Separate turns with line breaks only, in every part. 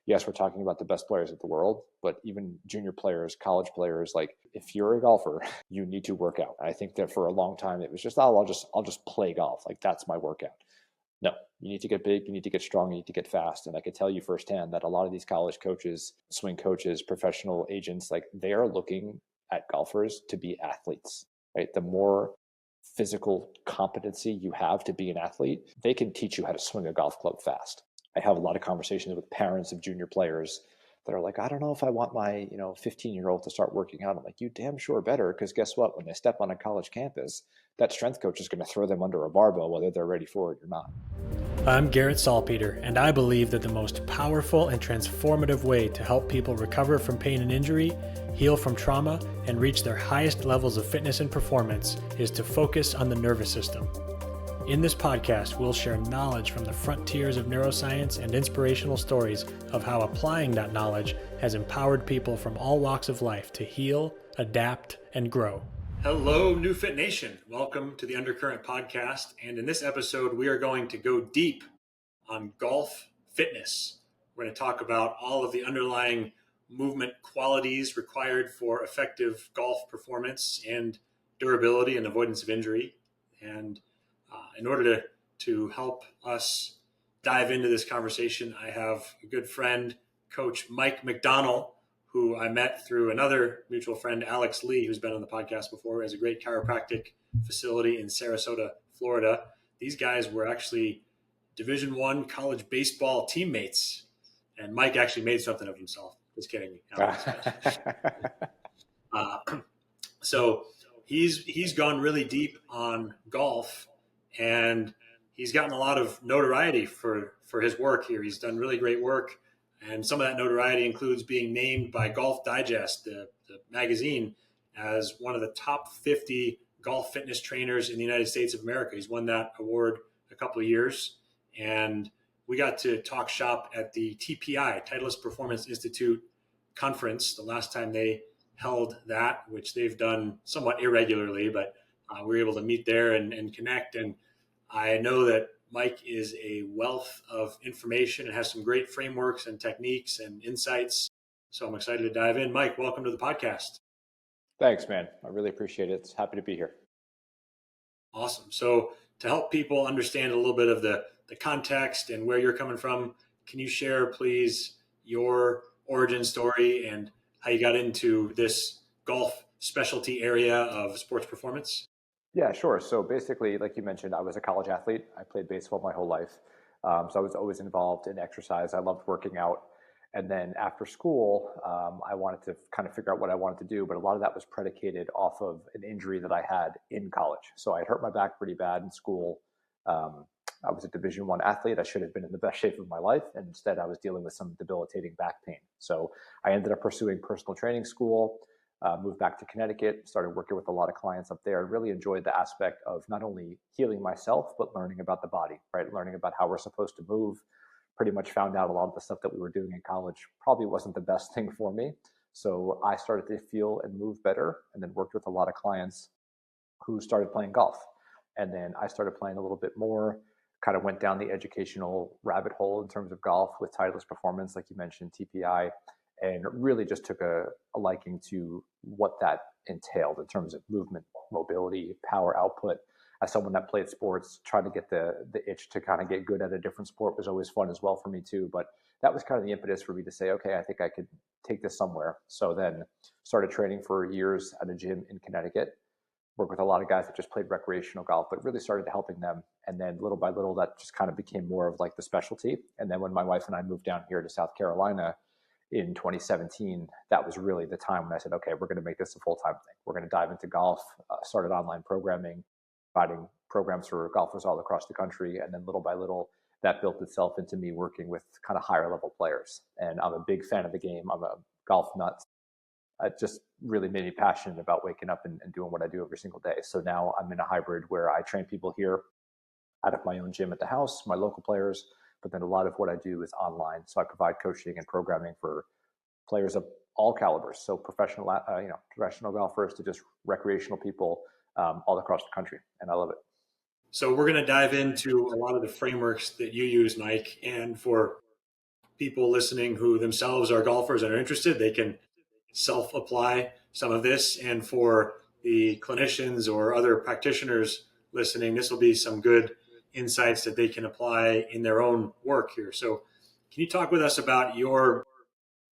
yes, we're talking about the best players of the world, but even junior players, college players, like if you're a golfer, you need to work out. I think that for a long time, it was just, oh, I'll just play golf. Like that's my workout. No, you need to get big, you need to get strong, you need to get fast. And I could tell you firsthand that a lot of these college coaches, swing coaches, professional agents, like they are looking at golfers to be athletes, right? The more physical competency you have to be an athlete, they can teach you how to swing a golf club fast. I have a lot of conversations with parents of junior players that are like, I don't know if I want my 15-year-old to start working out. I'm like, you damn sure better, because guess what? When they step on a college campus, that strength coach is going to throw them under a barbell whether they're ready for it or not.
I'm Garrett Salpeter, and I believe that the most powerful and transformative way to help people recover from pain and injury, heal from trauma, and reach their highest levels of fitness and performance is to focus on the nervous system. In this podcast, we'll share knowledge from the frontiers of neuroscience and inspirational stories of how applying that knowledge has empowered people from all walks of life to heal, adapt, and grow. Hello, NeuFit Nation. Welcome to the Undercurrent Podcast. And in this episode, we are going to go deep on golf fitness. We're going to talk about all of the underlying movement qualities required for effective golf performance and durability and avoidance of injury. And in order to help us dive into this conversation, I have a good friend, Coach Mike McDonnell, who I met through another mutual friend, Alex Lee, who's been on the podcast before, has a great chiropractic facility in Sarasota, Florida. These guys were actually Division I college baseball teammates, and Mike actually made something of himself. Just kidding. So he's gone really deep on golf, and he's gotten a lot of notoriety for his work here. He's done really great work, and some of that notoriety includes being named by Golf Digest, the magazine, as one of the top 50 golf fitness trainers in the United States of America. He's won that award a couple of years, and we got to talk shop at the TPI, Titleist Performance Institute conference, the last time they held that, which they've done somewhat irregularly, but we were able to meet there and connect. And I know that Mike is a wealth of information and has some great frameworks and techniques and insights. So I'm excited to dive in. Mike, welcome to the podcast.
Thanks, man. I really appreciate it. Happy to be here.
Awesome. So to help people understand a little bit of the context and where you're coming from, can you share, please, your origin story and how you got into this golf specialty area of sports performance?
Yeah, sure. So basically, like you mentioned, I was a college athlete. I played baseball my whole life. So I was always involved in exercise. I loved working out. And then after school, I wanted to kind of figure out what I wanted to do. But a lot of that was predicated off of an injury that I had in college. So I hurt my back pretty bad in school. I was a Division I athlete. I should have been in the best shape of my life. And instead, I was dealing with some debilitating back pain. So I ended up pursuing personal training school. Moved back to Connecticut, started working with a lot of clients up there, and really enjoyed the aspect of not only healing myself, but learning about the body, right? Learning about how we're supposed to move. Pretty much found out a lot of the stuff that we were doing in college probably wasn't the best thing for me. So I started to feel and move better, and then worked with a lot of clients who started playing golf. And then I started playing a little bit more, kind of went down the educational rabbit hole in terms of golf with Titleist Performance, like you mentioned, TPI. And really just took a liking to what that entailed in terms of movement, mobility, power output. As someone that played sports, trying to get the itch to kind of get good at a different sport was always fun as well for me too. But that was kind of the impetus for me to say, okay, I think I could take this somewhere. So then started training for years at a gym in Connecticut, worked with a lot of guys that just played recreational golf, but really started helping them. And then little by little, that just kind of became more of like the specialty. And then when my wife and I moved down here to South Carolina, in 2017, that was really the time when I said, okay, we're going to make this a full-time thing. We're going to dive into golf, started online programming, providing programs for golfers all across the country. And then little by little, that built itself into me working with kind of higher level players. And I'm a big fan of the game. I'm a golf nut. It just really made me passionate about waking up and doing what I do every single day. So now I'm in a hybrid where I train people here out of my own gym at the house, my local players, but then a lot of what I do is online. So I provide coaching and programming for players of all calibers. So professional golfers to just recreational people all across the country. And I love it.
So we're going to dive into a lot of the frameworks that you use, Mike. And for people listening who themselves are golfers and are interested, they can self-apply some of this. And for the clinicians or other practitioners listening, this will be some good insights that they can apply in their own work here. So can you talk with us about your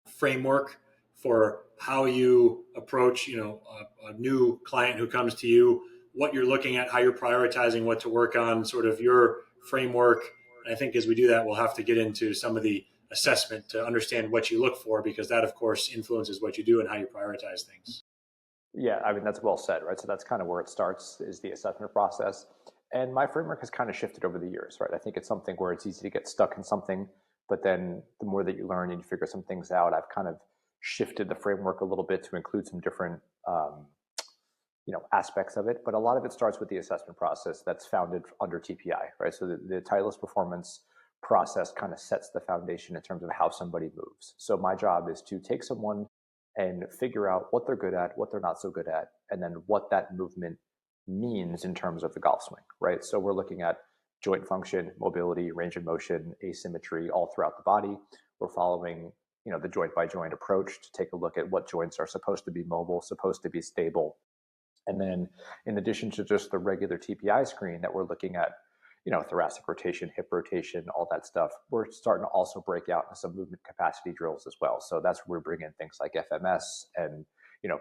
framework for how you approach, a new client who comes to you, what you're looking at, how you're prioritizing what to work on, sort of your framework? And I think as we do that, we'll have to get into some of the assessment to understand what you look for, because that, of course, influences what you do and how you prioritize things.
Yeah, I mean, that's well said, right? So that's kind of where it starts, is the assessment process. And my framework has kind of shifted over the years, right? I think it's something where it's easy to get stuck in something, but then the more that you learn and you figure some things out, I've kind of shifted the framework a little bit to include some different aspects of it. But a lot of it starts with the assessment process that's founded under TPI, right? So the Titleist performance process kind of sets the foundation in terms of how somebody moves. So my job is to take someone and figure out what they're good at, what they're not so good at, and then what that movement means in terms of the golf swing, right? So we're looking at joint function, mobility, range of motion, asymmetry all throughout the body. We're following, the joint by joint approach to take a look at what joints are supposed to be mobile, supposed to be stable. And then in addition to just the regular TPI screen that we're looking at, thoracic rotation, hip rotation, all that stuff, we're starting to also break out into some movement capacity drills as well. So that's where we bring in things like FMS and,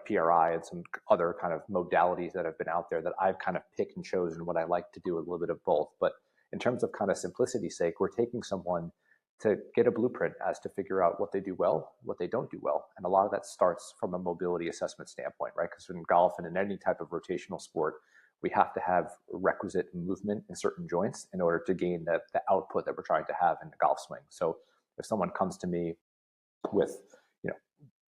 PRI and some other kind of modalities that have been out there that I've kind of picked and chosen what I like to do, a little bit of both. But in terms of kind of simplicity's sake, we're taking someone to get a blueprint as to figure out what they do well, what they don't do well. And a lot of that starts from a mobility assessment standpoint, right? Because in golf and in any type of rotational sport, we have to have requisite movement in certain joints in order to gain the output that we're trying to have in the golf swing. So if someone comes to me with,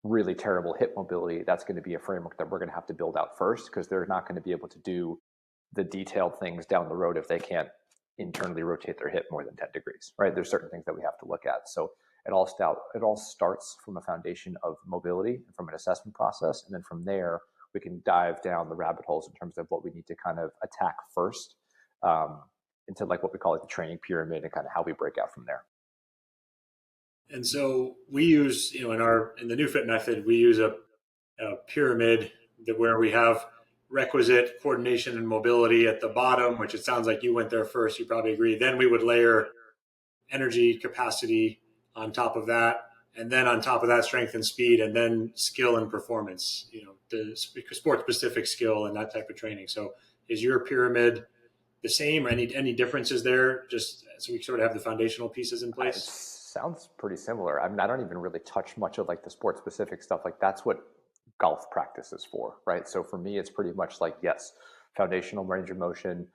really terrible hip mobility, that's going to be a framework that we're going to have to build out first, because they're not going to be able to do the detailed things down the road if they can't internally rotate their hip more than 10 degrees, right? There's certain things that we have to look at. So it all starts from a foundation of mobility and from an assessment process. And then from there, we can dive down the rabbit holes in terms of what we need to kind of attack first, into like what we call the training pyramid, and kind of how we break out from there.
And so we use, in the NeuFit method, we use a pyramid where we have requisite coordination and mobility at the bottom, which it sounds like you went there first. You probably agree. Then we would layer energy capacity on top of that. And then on top of that, strength and speed, and then skill and performance, the sport specific skill and that type of training. So is your pyramid the same, or any differences there, just so we sort of have the foundational pieces in place?
Sounds pretty similar. I mean, I don't even really touch much of like the sport specific stuff. Like that's what golf practice is for, right? So for me, it's pretty much like, yes, foundational range of motion,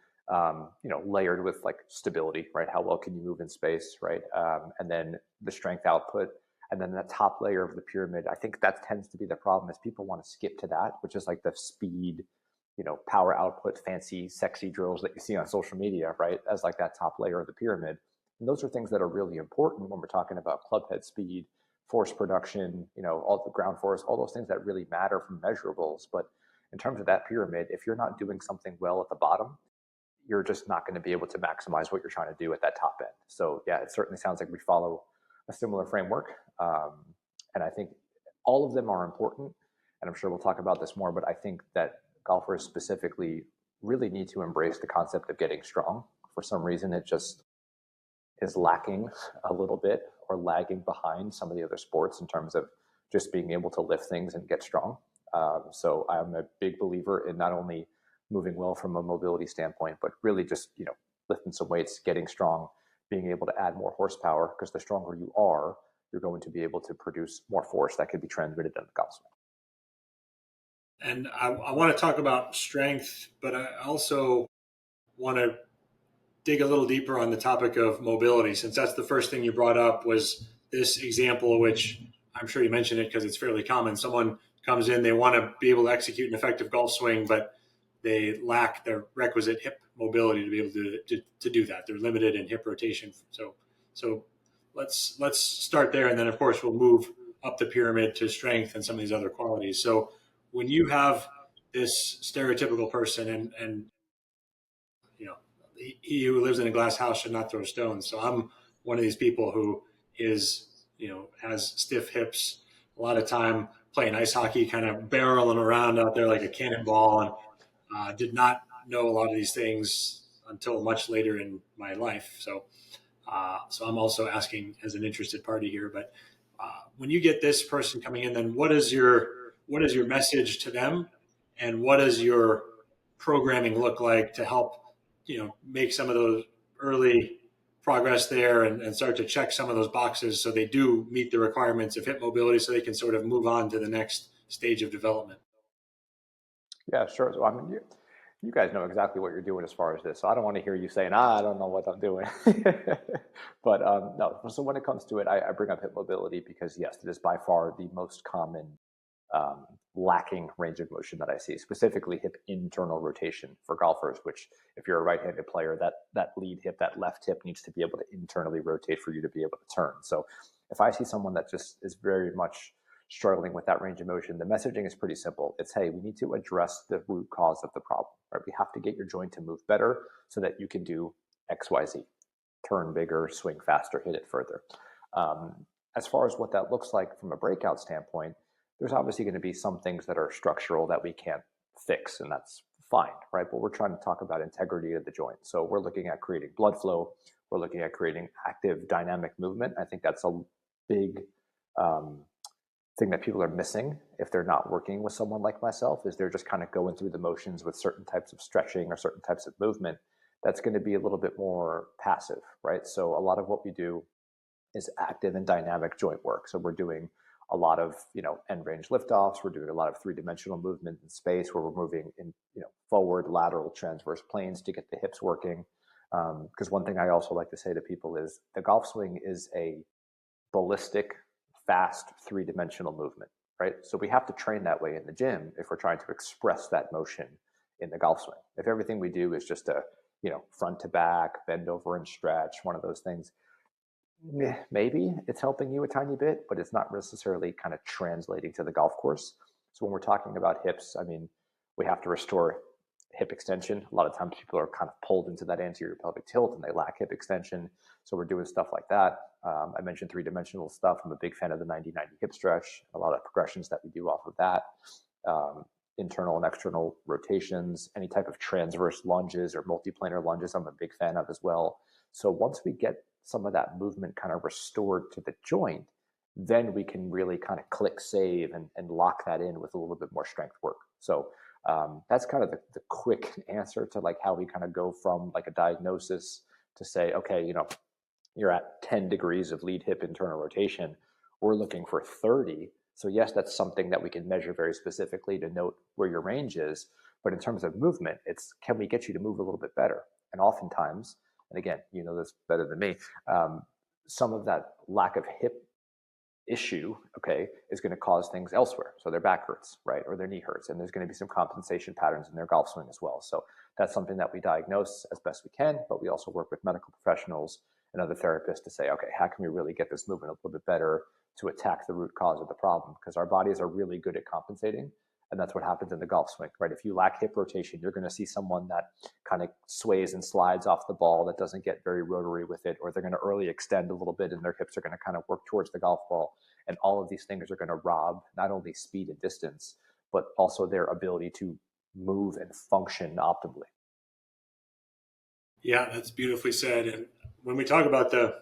layered with like stability, right? How well can you move in space, right? And then the strength output. And then the top layer of the pyramid, I think that tends to be the problem, is people want to skip to that, which is like the speed, power output, fancy, sexy drills that you see on social media, right? As like that top layer of the pyramid. And those are things that are really important when we're talking about club head speed, force production, all the ground force, all those things that really matter from measurables. But in terms of that pyramid, if you're not doing something well at the bottom, you're just not going to be able to maximize what you're trying to do at that top end. So yeah, it certainly sounds like we follow a similar framework. And I think all of them are important. And I'm sure we'll talk about this more, but I think that golfers specifically really need to embrace the concept of getting strong. For some reason, it just is lacking a little bit, or lagging behind some of the other sports in terms of just being able to lift things and get strong. So I'm a big believer in not only moving well from a mobility standpoint, but really just, lifting some weights, getting strong, being able to add more horsepower, because the stronger you are, you're going to be able to produce more force that could be transmitted in the golf swing.
And I want to talk about strength, but I also want to dig a little deeper on the topic of mobility, since that's the first thing you brought up, was this example, which I'm sure you mentioned it because it's fairly common. Someone comes in, they want to be able to execute an effective golf swing, but they lack the requisite hip mobility to be able to do that. They're limited in hip rotation. So let's start there, and then of course we'll move up the pyramid to strength and some of these other qualities. So when you have this stereotypical person, and he who lives in a glass house should not throw stones. So I'm one of these people who is has stiff hips, a lot of time playing ice hockey, kind of barreling around out there like a cannonball, and did not know a lot of these things until much later in my life. So I'm also asking as an interested party here. But when you get this person coming in, then what is your message to them, and what does your programming look like to help make some of those early progress there and start to check some of those boxes so they do meet the requirements of hip mobility, so they can sort of move on to the next stage of development?
Yeah, sure. So I mean, you guys know exactly what you're doing as far as this. So I don't want to hear you saying, I don't know what I'm doing. But no, so when it comes to it, I bring up hip mobility because yes, it is by far the most common lacking range of motion that I see, specifically hip internal rotation for golfers, which if you're a right-handed player, that lead hip, that left hip needs to be able to internally rotate for you to be able to turn. So if I see someone that just is very much struggling with that range of motion, the messaging is pretty simple. It's, hey, we need to address the root cause of the problem, right? We have to get your joint to move better so that you can do X, Y, Z, turn bigger, swing faster, hit it further. As far as what that looks like from a breakout standpoint, there's obviously going to be some things that are structural that we can't fix, and that's fine, right? But we're trying to talk about integrity of the joint. So we're looking at creating blood flow. We're looking at creating active dynamic movement. I think that's a big thing that people are missing if they're not working with someone like myself, is they're just kind of going through the motions with certain types of stretching or certain types of movement. That's going to be a little bit more passive, right? So a lot of what we do is active and dynamic joint work. So we're doing a lot of end range liftoffs. We're doing a lot of three-dimensional movement in space where we're moving in forward, lateral, transverse planes to get the hips working. Because one thing I also like to say to people is the golf swing is a ballistic, fast, three-dimensional movement, right? So we have to train that way in the gym if we're trying to express that motion in the golf swing. If everything we do is just a front to back, bend over and stretch, one of those things, maybe it's helping you a tiny bit, but it's not necessarily kind of translating to the golf course. So when we're talking about hips, I mean, we have to restore hip extension. A lot of times people are kind of pulled into that anterior pelvic tilt and they lack hip extension. So we're doing stuff like that. I mentioned three-dimensional stuff. I'm a big fan of the 90-90 hip stretch, a lot of progressions that we do off of that. Internal and external rotations, any type of transverse lunges or multiplanar lunges, I'm a big fan of as well. So once we get some of that movement kind of restored to the joint, then we can really kind of click save and lock that in with a little bit more strength work. So that's kind of the quick answer to like how we kind of go from like a diagnosis to say, okay, you're at 10 degrees of lead hip internal rotation. We're looking for 30. So yes, that's something that we can measure very specifically to note where your range is. But in terms of movement, it's, can we get you to move a little bit better? And oftentimes, and again, you know this better than me, some of that lack of hip issue, okay, is going to cause things elsewhere. So their back hurts, right? Or their knee hurts. And there's going to be some compensation patterns in their golf swing as well. So that's something that we diagnose as best we can, but we also work with medical professionals and other therapists to say, okay, how can we really get this movement a little bit better to attack the root cause of the problem? Because our bodies are really good at compensating. And that's what happens in the golf swing, right? If you lack hip rotation, you're going to see someone that kind of sways and slides off the ball that doesn't get very rotary with it, or they're going to early extend a little bit and their hips are going to kind of work towards the golf ball. And all of these things are going to rob not only speed and distance, but also their ability to move and function optimally.
Yeah, that's beautifully said. And when we talk about the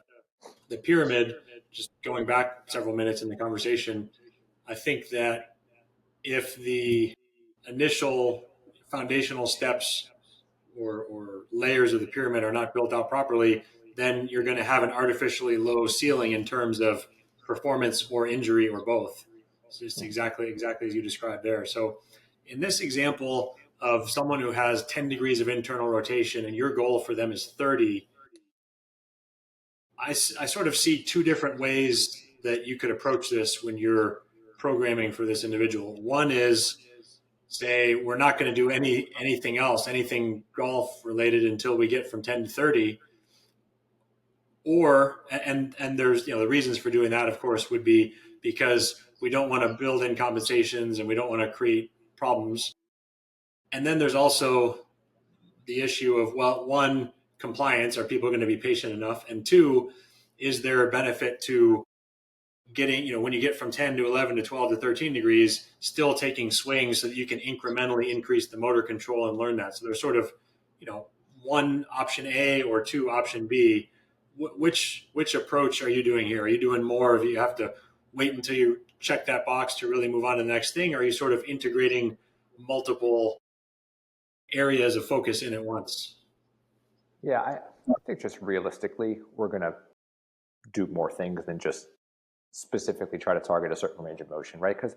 pyramid, just going back several minutes in the conversation, I think that if the initial foundational steps or layers of the pyramid are not built out properly, then you're going to have an artificially low ceiling in terms of performance or injury or both. It's just exactly as you described there. So in this example of someone who has 10 degrees of internal rotation and your goal for them is 30, I sort of see two different ways that you could approach this when you're programming for this individual. One is, say, we're not going to do anything else, anything golf related until we get from 10 to 30. Or, and there's, the reasons for doing that, of course, would be because we don't want to build in compensations and we don't want to create problems. And then there's also the issue of, well, one, compliance. Are people going to be patient enough? And two, is there a benefit to getting, when you get from 10 to 11 to 12 to 13 degrees, still taking swings so that you can incrementally increase the motor control and learn that. So there's sort of, one option A or two option B. Which approach are you doing here? Are you doing more of you have to wait until you check that box to really move on to the next thing? Or are you sort of integrating multiple areas of focus in at once?
Yeah, I think just realistically, we're going to do more things than just specifically try to target a certain range of motion, right? Because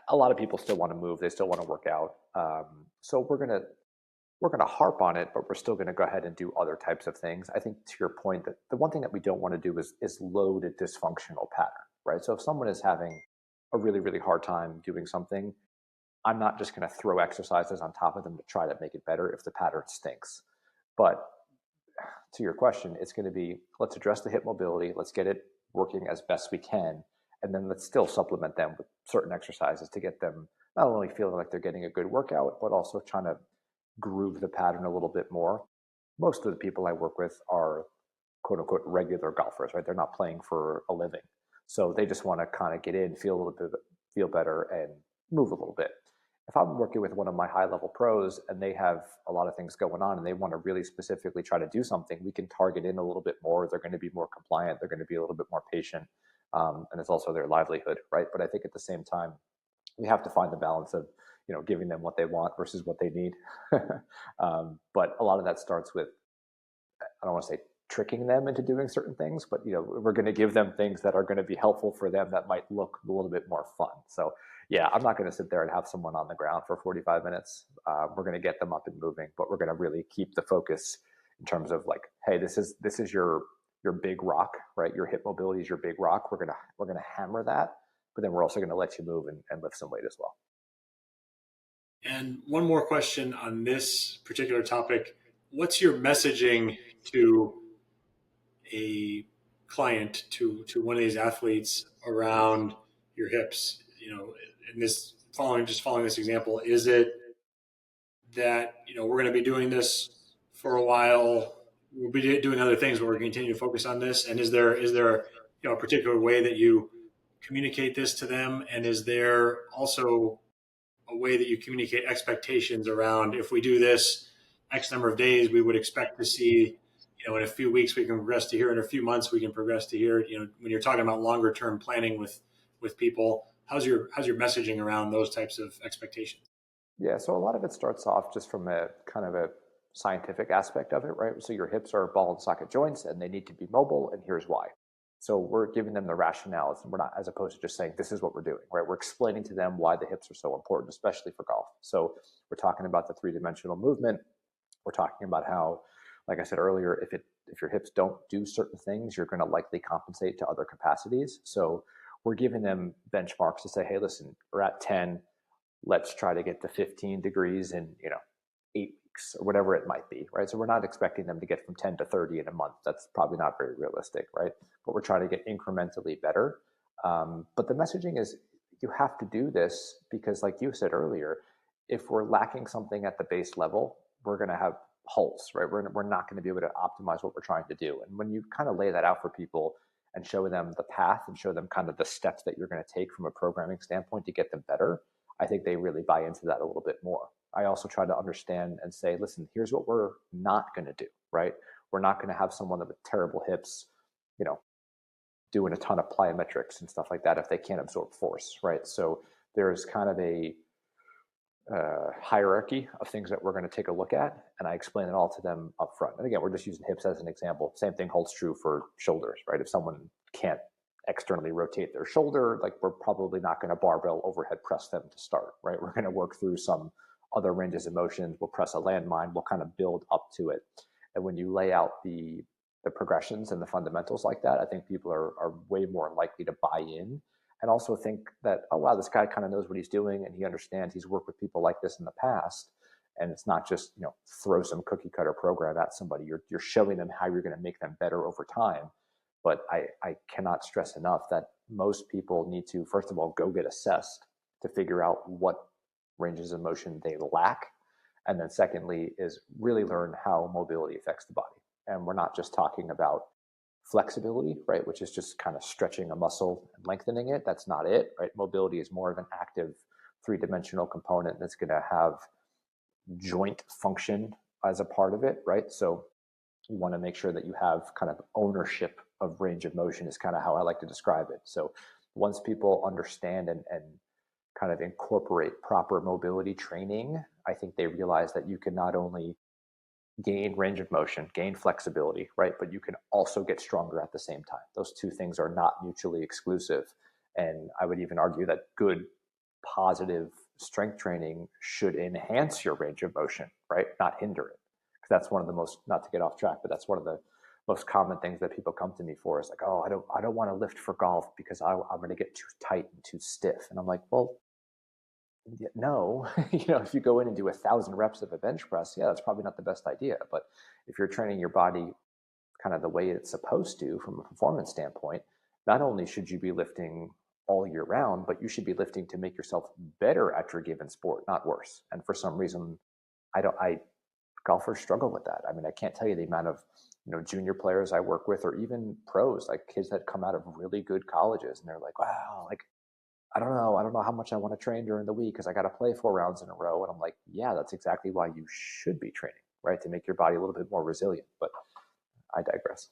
a lot of people still want to move, they still want to work out. So we're gonna harp on it, but we're still gonna go ahead and do other types of things. I think to your point that the one thing that we don't want to do is load a dysfunctional pattern, right? So if someone is having a really, really hard time doing something, I'm not just gonna throw exercises on top of them to try to make it better if the pattern stinks. But to your question, it's going to be let's address the hip mobility, let's get it working as best we can, and then let's still supplement them with certain exercises to get them not only feeling like they're getting a good workout, but also trying to groove the pattern a little bit more. Most of the people I work with are quote unquote regular golfers, right? They're not playing for a living. So they just want to kind of get in, feel a little bit, feel better, and move a little bit. If I'm working with one of my high level pros and they have a lot of things going on and they want to really specifically try to do something, we can target in a little bit more. They're going to be more compliant. They're going to be a little bit more patient. And it's also their livelihood, right? But I think at the same time, we have to find the balance of, giving them what they want versus what they need. But a lot of that starts with, I don't want to say tricking them into doing certain things, but we're going to give them things that are going to be helpful for them that might look a little bit more fun. So yeah, I'm not going to sit there and have someone on the ground for 45 minutes. We're going to get them up and moving, but we're going to really keep the focus in terms of like, hey, this is your big rock, right? Your hip mobility is your big rock. We're gonna hammer that, but then we're also going to let you move and lift some weight as well.
And one more question on this particular topic. What's your messaging to a client, to one of these athletes around your hips? In this following this example, is it that, we're going to be doing this for a while, we'll be doing other things, but we're going to continue to focus on this? And is there a particular way that you communicate this to them? And is there also a way that you communicate expectations around, if we do this X number of days, we would expect to see, in a few weeks we can progress to here, in a few months we can progress to here. When you're talking about longer term planning with people, how's your messaging around those types of expectations?
Yeah, so a lot of it starts off just from a kind of a scientific aspect of it, right? So your hips are ball and socket joints and they need to be mobile, and here's why. So we're giving them the rationales, and we're not, as opposed to just saying this is what we're doing, right? We're explaining to them why the hips are so important, especially for golf. So we're talking about the three-dimensional movement. We're talking about how, like I said earlier, if your hips don't do certain things, you're going to likely compensate to other capacities. So we're giving them benchmarks to say, hey, listen, we're at 10. Let's try to get to 15 degrees in 8 weeks or whatever it might be, right? So we're not expecting them to get from 10 to 30 in a month. That's probably not very realistic, right? But we're trying to get incrementally better. But the messaging is you have to do this because, like you said earlier, if we're lacking something at the base level, we're going to have holes, right? We're not going to be able to optimize what we're trying to do. And when you kind of lay that out for people and show them the path and show them kind of the steps that you're going to take from a programming standpoint to get them better, I think they really buy into that a little bit more. I also try to understand and say, listen, here's what we're not going to do, right? We're not going to have someone with terrible hips, doing a ton of plyometrics and stuff like that if they can't absorb force, right? So there's kind of a hierarchy of things that we're going to take a look at, and I explain it all to them up front. And again, we're just using hips as an example. Same thing holds true for shoulders, right? If someone can't externally rotate their shoulder, like we're probably not going to barbell overhead press them to start, right? We're going to work through some other ranges of motions. We'll press a landmine. We'll kind of build up to it. And when you lay out the progressions and the fundamentals like that, I think people are way more likely to buy in and also think that, oh, wow, this guy kind of knows what he's doing and he understands. He's worked with people like this in the past. And it's not just, throw some cookie cutter program at somebody. You're showing them how you're going to make them better over time. But I cannot stress enough that most people need to, first of all, go get assessed to figure out what ranges of motion they lack. And then secondly is really learn how mobility affects the body. And we're not just talking about flexibility, right, which is just kind of stretching a muscle and lengthening it. That's not it, right? Mobility is more of an active three-dimensional component that's going to have joint function as a part of it, right? So you want to make sure that you have kind of ownership of range of motion is kind of how I like to describe it. So once people understand and kind of incorporate proper mobility training, I think they realize that you can not only gain range of motion, gain flexibility, right? But you can also get stronger at the same time. Those two things are not mutually exclusive. And I would even argue that good, positive strength training should enhance your range of motion, right? Not hinder it. Because that's one of the most, not to get off track, but that's one of the most common things that people come to me for is like, oh, I don't want to lift for golf because I'm going to get too tight and too stiff. And I'm like, well, no, if you go in and do 1,000 reps of a bench press, yeah, that's probably not the best idea. But if you're training your body kind of the way it's supposed to from a performance standpoint, not only should you be lifting all year round, but you should be lifting to make yourself better at your given sport, not worse. And for some reason, golfers struggle with that. I mean, I can't tell you the amount of junior players I work with, or even pros, like kids that come out of really good colleges, and they're like, wow, like I don't know how much I want to train during the week because I got to play 4 rounds in a row. And I'm like, yeah, that's exactly why you should be training, right? To make your body a little bit more resilient. But I digress.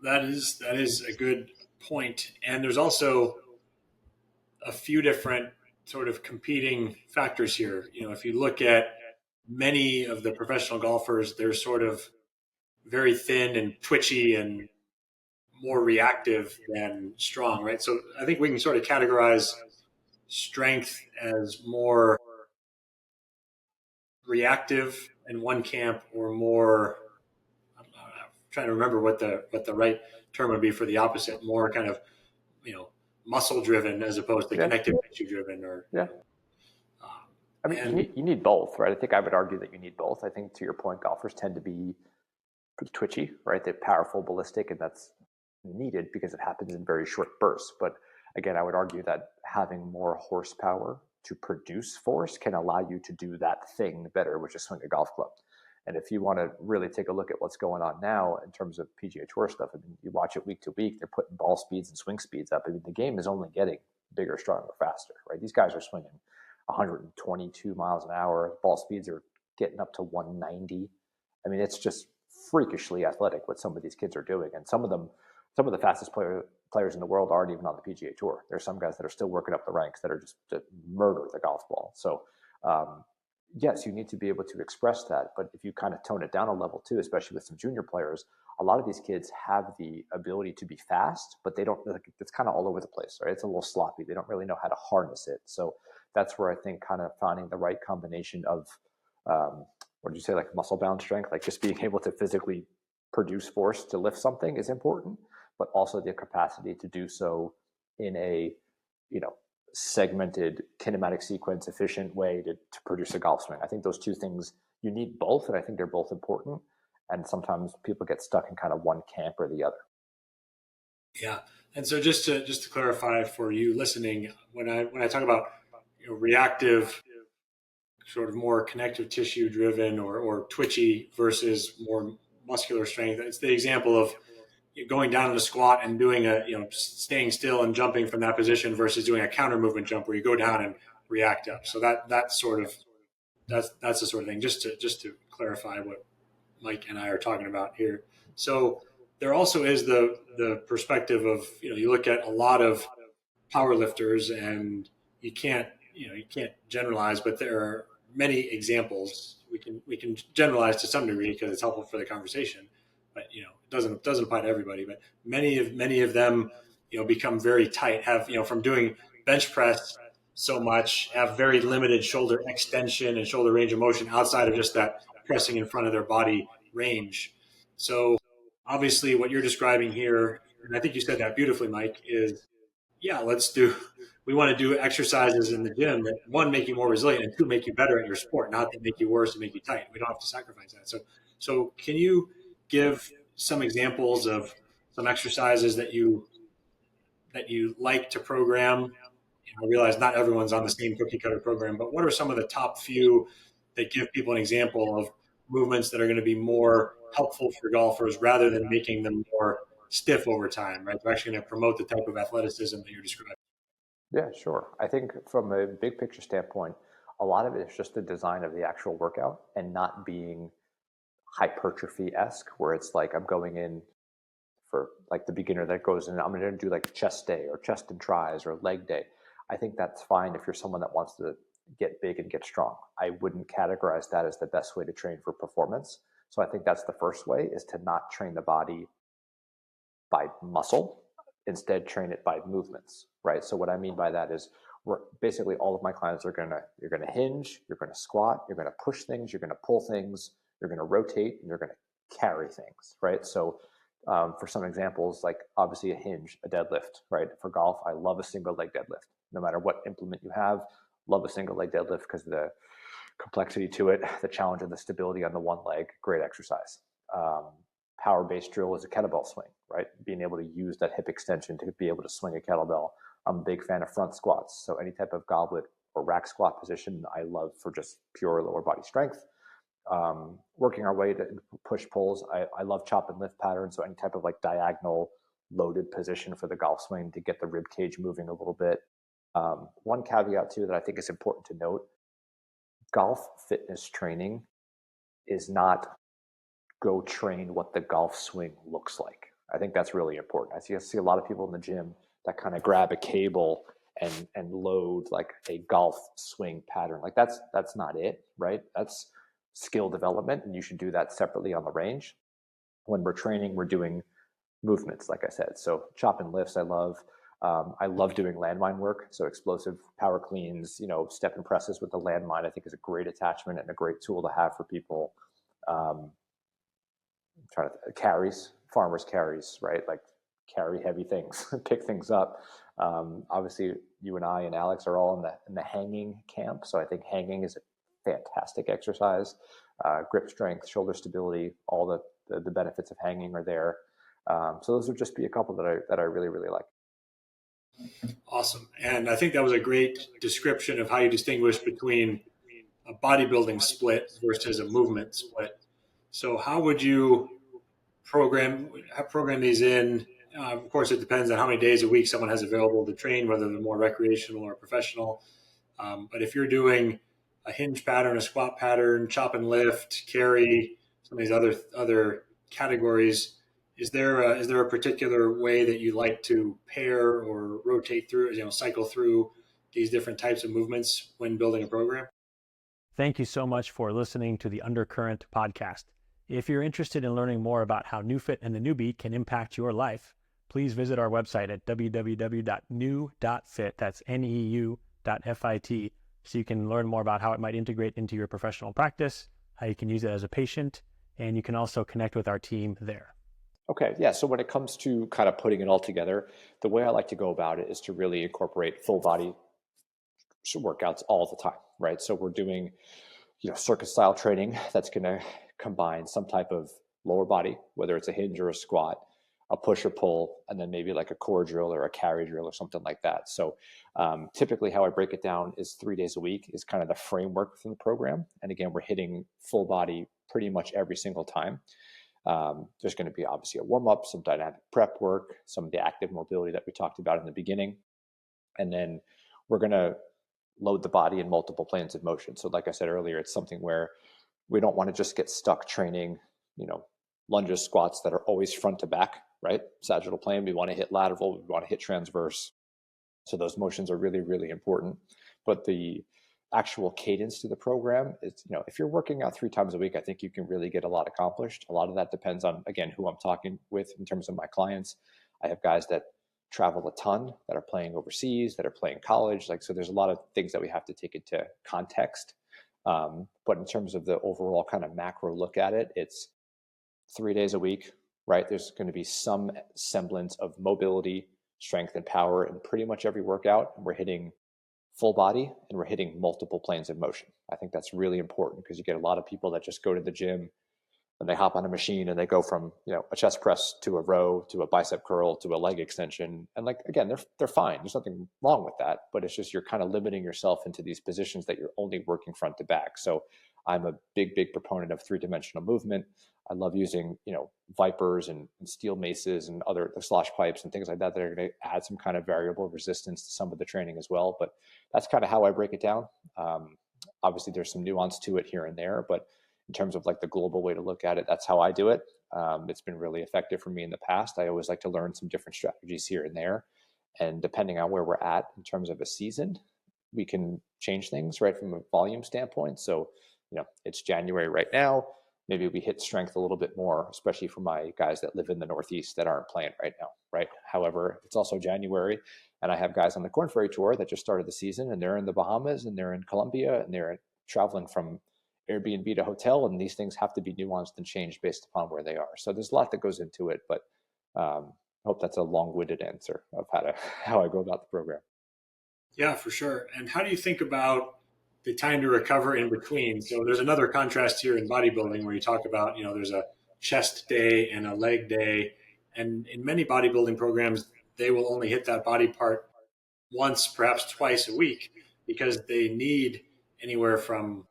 That is a good point. And there's also a few different sort of competing factors here. If you look at many of the professional golfers, they're sort of very thin and twitchy and more reactive than strong, right? So I think we can sort of categorize strength as more reactive in one camp, or more, I'm trying to remember what the right term would be for the opposite, more kind of, muscle driven as opposed to connective tissue driven, or,
I mean, you need both, right? I think I would argue that you need both. I think to your point, golfers tend to be pretty twitchy, right? They're powerful, ballistic, and that's needed because it happens in very short bursts. But again, I would argue that having more horsepower to produce force can allow you to do that thing better, which is swing a golf club. And if you want to really take a look at what's going on now in terms of PGA Tour stuff, I mean, you watch it week to week, they're putting ball speeds and swing speeds up. I mean, the game is only getting bigger, stronger, faster, right? These guys are swinging 122 miles an hour. Ball speeds are getting up to 190. I mean, it's just freakishly athletic what some of these kids are doing. And some of the fastest players in the world aren't even on the PGA Tour. There's some guys that are still working up the ranks that are just to murder the golf ball. So yes, you need to be able to express that. But if you kind of tone it down a level too, especially with some junior players, a lot of these kids have the ability to be fast, but they don't, it's kind of all over the place, right? It's a little sloppy. They don't really know how to harness it. So that's where I think kind of finding the right combination of, what did you say, like muscle bound strength, like just being able to physically produce force to lift something is important, but also the capacity to do so in a, segmented kinematic sequence, efficient way to produce a golf swing. I think those two things, you need both, and I think they're both important. And sometimes people get stuck in kind of one camp or the other.
Yeah. And so just to clarify for you listening, when I talk about reactive, sort of more connective tissue driven or twitchy versus more muscular strength, it's the example of going down in a squat and doing staying still and jumping from that position versus doing a counter movement jump where you go down and react up. So that's the sort of thing, just to clarify what Mike and I are talking about here. So there also is the perspective of, you look at a lot of power lifters, and you can't generalize, but there are many examples. We can generalize to some degree because it's helpful for the conversation, but it doesn't apply to everybody. But many of them become very tight, have from doing bench press so much, have very limited shoulder extension and shoulder range of motion outside of just that pressing in front of their body range. So obviously what you're describing here, and I think you said that beautifully, Mike, is we want to do exercises in the gym that, one, make you more resilient, and two, make you better at your sport, not that make you worse and make you tight. We don't have to sacrifice that. So can you give some examples of some exercises that you like to program? I realize not everyone's on the same cookie cutter program, but what are some of the top few that give people an example of movements that are going to be more helpful for golfers rather than making them more stiff over time, right? They're actually going to promote the type of athleticism that you're describing.
Yeah, sure. I think from a big picture standpoint, a lot of it is just the design of the actual workout and not being hypertrophy-esque, where it's like I'm going in for like the beginner that goes in, I'm going to do like chest day or chest and tries or leg day. I think that's fine if you're someone that wants to get big and get strong. I wouldn't categorize that as the best way to train for performance. So I think that's the first way, is to not train the body by muscle, instead train it by movements, right? So what I mean by that is, we're basically, all of my clients are you're gonna hinge, you're gonna squat, you're gonna push things, you're gonna pull things, you're gonna rotate, and you're gonna carry things, right? So for some examples, like obviously a hinge, a deadlift, right? For golf, I love a single leg deadlift. No matter what implement you have, love a single leg deadlift because of the complexity to it, the challenge of the stability on the one leg, great exercise. Power-based drill is a kettlebell swing, right? Being able to use that hip extension to be able to swing a kettlebell. I'm a big fan of front squats. So any type of goblet or rack squat position, I love for just pure lower body strength. Working our way to push pulls. I love chop and lift patterns. So any type of like diagonal loaded position for the golf swing to get the rib cage moving a little bit. One caveat too that I think is important to note: golf fitness training is not go train what the golf swing looks like. I think that's really important. I see a lot of people in the gym that kind of grab a cable and load like a golf swing pattern. Like that's not it, right? That's skill development, and you should do that separately on the range. When we're training, we're doing movements, like I said. So chop and lifts, I love. I love doing landmine work. So explosive power cleans, step and presses with the landmine, I think is a great attachment and a great tool to have for people. Carries, farmers carries, right? Like carry heavy things, pick things up. Obviously, you and I and Alex are all in the hanging camp. So I think hanging is a fantastic exercise. Grip strength, shoulder stability, all the benefits of hanging are there. So those would just be a couple that I really, really like.
Awesome. And I think that was a great description of how you distinguish between a bodybuilding split versus a movement split. So how would you program these in? Of course, it depends on how many days a week someone has available to train, whether they're more recreational or professional. But if you're doing a hinge pattern, a squat pattern, chop and lift, carry, some of these other categories, is there a particular way that you like to pair or rotate through, cycle through these different types of movements when building a program? Thank you so much for listening to the Undercurrent podcast. If you're interested in learning more about how NeuFit and the Newbie can impact your life, please visit our website at www.new.fit. That's neu.fit. So you can learn more about how it might integrate into your professional practice, how you can use it as a patient, and you can also connect with our team there.
Okay, yeah. So when it comes to kind of putting it all together, the way I like to go about it is to really incorporate full body workouts all the time, right? So we're doing, circuit style training that's going to combine some type of lower body, whether it's a hinge or a squat, a push or pull, and then maybe like a core drill or a carry drill or something like that. So typically how I break it down is 3 days a week is kind of the framework within the program. And again, we're hitting full body pretty much every single time. There's going to be obviously a warm-up, some dynamic prep work, some of the active mobility that we talked about in the beginning. And then we're going to load the body in multiple planes of motion. So like I said earlier, it's something where we don't want to just get stuck training, lunges, squats that are always front to back, right? Sagittal plane, we want to hit lateral, we want to hit transverse. So those motions are really, really important. But the actual cadence to the program is, if you're working out 3 times a week, I think you can really get a lot accomplished. A lot of that depends on, again, who I'm talking with in terms of my clients. I have guys that travel a ton, that are playing overseas, that are playing college. So there's a lot of things that we have to take into context. But in terms of the overall kind of macro look at it, it's 3 days a week, right? There's going to be some semblance of mobility, strength, and power in pretty much every workout. And we're hitting full body and we're hitting multiple planes of motion. I think that's really important because you get a lot of people that just go to the gym and they hop on a machine and they go from, a chest press to a row to a bicep curl to a leg extension. And again, they're fine. There's nothing wrong with that, but it's just, you're kind of limiting yourself into these positions that you're only working front to back. So I'm a big proponent of three-dimensional movement. I love using, vipers and steel maces and other slosh pipes and things like that are going to add some kind of variable resistance to some of the training as well. But that's kind of how I break it down. Obviously, there's some nuance to it here and there, but in terms of like the global way to look at it, that's how I do it. It's been really effective for me in the past. I always like to learn some different strategies here and there. And depending on where we're at in terms of a season, we can change things right from a volume standpoint. So, it's January right now. Maybe we hit strength a little bit more, especially for my guys that live in the Northeast that aren't playing right now, right? However, it's also January, and I have guys on the Corn Ferry Tour that just started the season, and they're in the Bahamas, and they're in Colombia, and they're traveling from Airbnb to hotel, and these things have to be nuanced and changed based upon where they are. So there's a lot that goes into it, but I hope that's a long-winded answer of how I go about the program.
Yeah, for sure. And how do you think about the time to recover in between? So there's another contrast here in bodybuilding where you talk about, there's a chest day and a leg day. And in many bodybuilding programs, they will only hit that body part once, perhaps twice a week, because they need anywhere from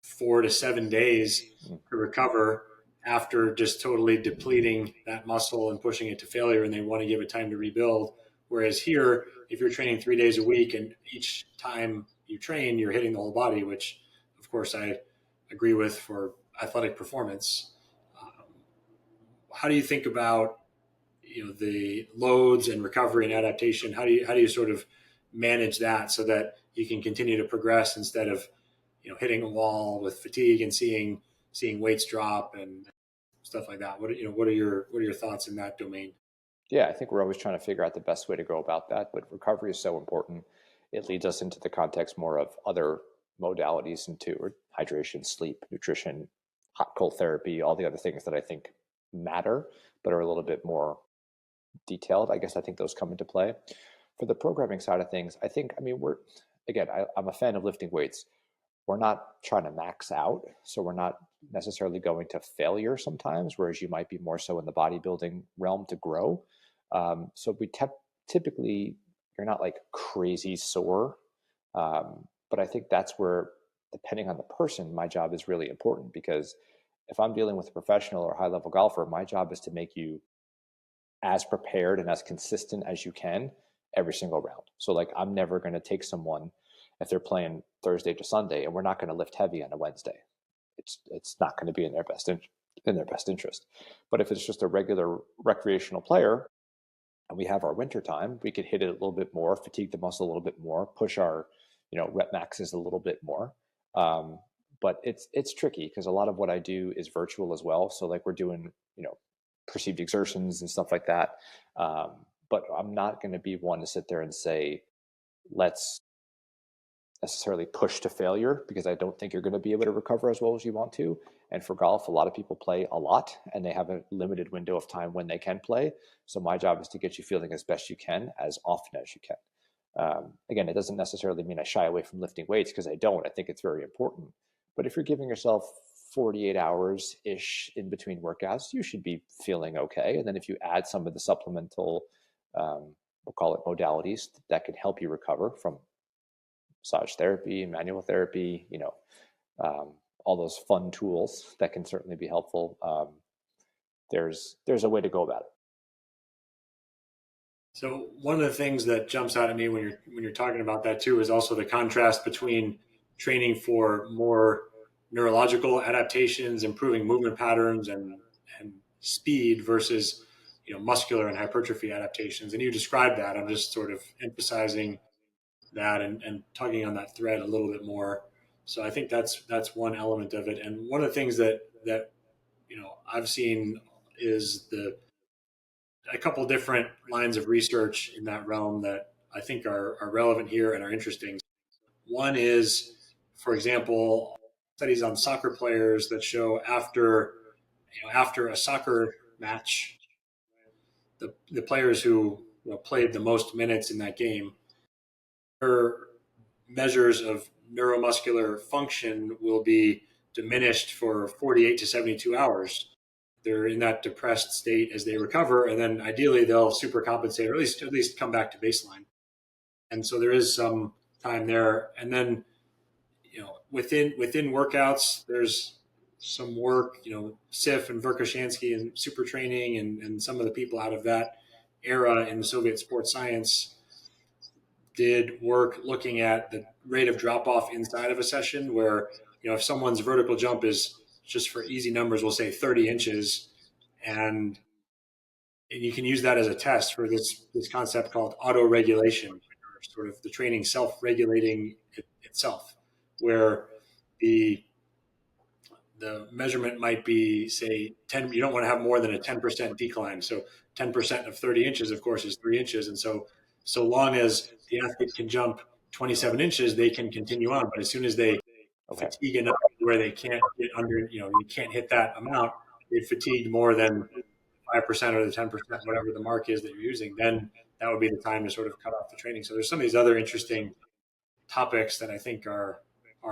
4 to 7 days to recover after just totally depleting that muscle and pushing it to failure, and they want to give it time to rebuild. Whereas here, if you're training 3 days a week and each time you train, you're hitting the whole body, which of course I agree with for athletic performance. How do you think about the loads and recovery and adaptation? How do you sort of manage that so that you can continue to progress instead of hitting a wall with fatigue and seeing weights drop and stuff like that? What are your thoughts in that domain?
Yeah, I think we're always trying to figure out the best way to go about that, but recovery is so important. It leads us into the context more of other modalities into hydration, sleep, nutrition, hot cold therapy, all the other things that I think matter, but are a little bit more detailed. I guess I think those come into play. For the programming side of things, I'm a fan of lifting weights. We're not trying to max out, so we're not necessarily going to failure sometimes, whereas you might be more so in the bodybuilding realm to grow. So we typically, you're not like crazy sore, but I think that's where, depending on the person, my job is really important, because if I'm dealing with a professional or high level golfer, my job is to make you as prepared and as consistent as you can every single round. So like, I'm never going to take someone if they're playing Thursday to Sunday and we're not going to lift heavy on a Wednesday. It's not going to be in their best interest. But if it's just a regular recreational player and we have our winter time, we could hit it a little bit more, fatigue the muscle a little bit more, push our rep maxes a little bit more. But it's tricky because a lot of what I do is virtual as well. So like, we're doing perceived exertions and stuff like that. But I'm not going to be one to sit there and say, let's necessarily push to failure, because I don't think you're going to be able to recover as well as you want to. And for golf, a lot of people play a lot and they have a limited window of time when they can play. So my job is to get you feeling as best you can, as often as you can. Again, it doesn't necessarily mean I shy away from lifting weights, because I don't. I think it's very important. But if you're giving yourself 48 hours-ish in between workouts, you should be feeling okay. And then if you add some of the supplemental, we'll call it modalities, that can help you recover from massage therapy, manual therapy, all those fun tools that can certainly be helpful. There's a way to go about it.
So one of the things that jumps out at me when you're talking about that too is also the contrast between training for more neurological adaptations, improving movement patterns and speed versus muscular and hypertrophy adaptations. And you described that. I'm just sort of emphasizing that and tugging on that thread a little bit more. So I think that's one element of it. And one of the things that I've seen is a couple different lines of research in that realm that I think are relevant here and are interesting. One is, for example, studies on soccer players that show after a soccer match, the players who played the most minutes in that game, their measures of neuromuscular function will be diminished for 48 to 72 hours. They're in that depressed state as they recover, and then ideally they'll supercompensate, or at least come back to baseline. And so there is some time there. And then within workouts, there's some work, Sif and Verkhoshansky and super training and some of the people out of that era in the Soviet sports science did work looking at the rate of drop off inside of a session where, if someone's vertical jump is, just for easy numbers, we'll say 30 inches, and you can use that as a test for this concept called auto-regulation, or sort of the training self-regulating itself, where the measurement might be, say, 10. You don't want to have more than a 10% decline. So 10% of 30 inches, of course, is 3 inches. And so long as the athlete can jump 27 inches, they can continue on. But as soon as they fatigue enough where they can't get under, you can't hit that amount, they fatigued more than 5% or the 10%, whatever the mark is that you're using, then that would be the time to sort of cut off the training. So there's some of these other interesting topics that I think are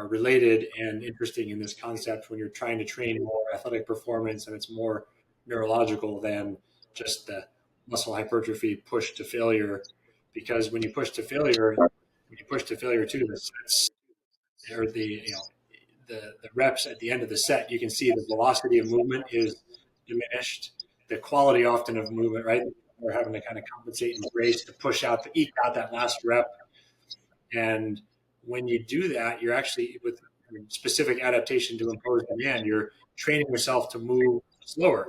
related and interesting in this concept when you're trying to train more athletic performance, and it's more neurological than just the muscle hypertrophy push to failure. Because when you push to failure too, the sets or the reps at the end of the set, you can see the velocity of movement is diminished. The quality often of movement, right? We're having to kind of compensate and brace to push out, to eke out that last rep. And when you do that, you're actually, with specific adaptation to impose demand, you're training yourself to move slower.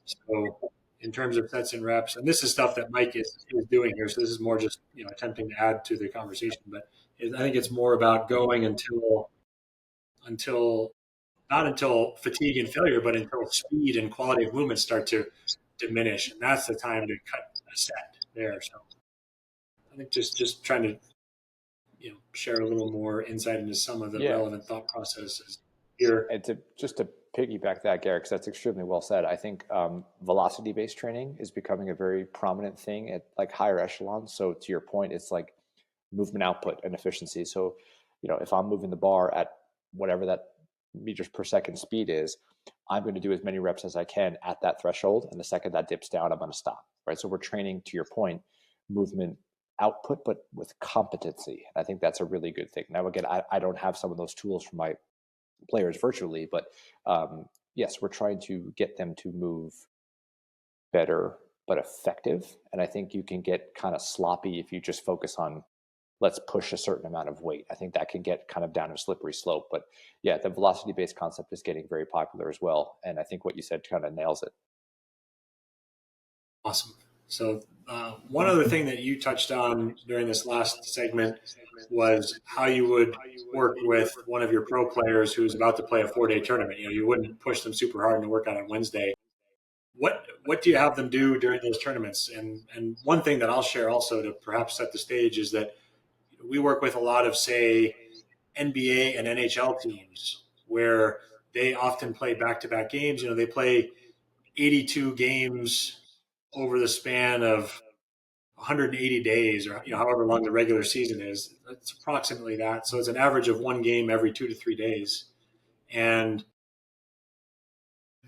So in terms of sets and reps, and this is stuff that Mike is doing here. So this is more just, attempting to add to the conversation, but I think it's more about going until not until fatigue and failure, but until speed and quality of movement start to diminish. And that's the time to cut a set there. So I think just trying to, share a little more insight into some of the relevant thought processes here.
And just to piggyback that, Garrett, because that's extremely well said. I think velocity-based training is becoming a very prominent thing at like higher echelons. So to your point, it's like movement output and efficiency. So, if I'm moving the bar at whatever that meters per second speed is, I'm going to do as many reps as I can at that threshold. And the second that dips down, I'm going to stop, right? So we're training, to your point, movement output, but with competency. And I think that's a really good thing. Now, again, I don't have some of those tools for my players virtually, but yes, we're trying to get them to move better, but effective. And I think you can get kind of sloppy if you just focus on, let's push a certain amount of weight. I think that can get kind of down a slippery slope. But yeah, the velocity-based concept is getting very popular as well. And I think what you said kind of nails it.
Awesome. So one other thing that you touched on during this last segment was how you would work with one of your pro players who's about to play a 4-day tournament. You wouldn't push them super hard in the workout on Wednesday. What do you have them do during those tournaments? And one thing that I'll share also to perhaps set the stage is that we work with a lot of, say, NBA and NHL teams where they often play back-to-back games. They play 82 games over the span of 180 days, or however long the regular season is. It's approximately that. So it's an average of one game every 2 to 3 days. And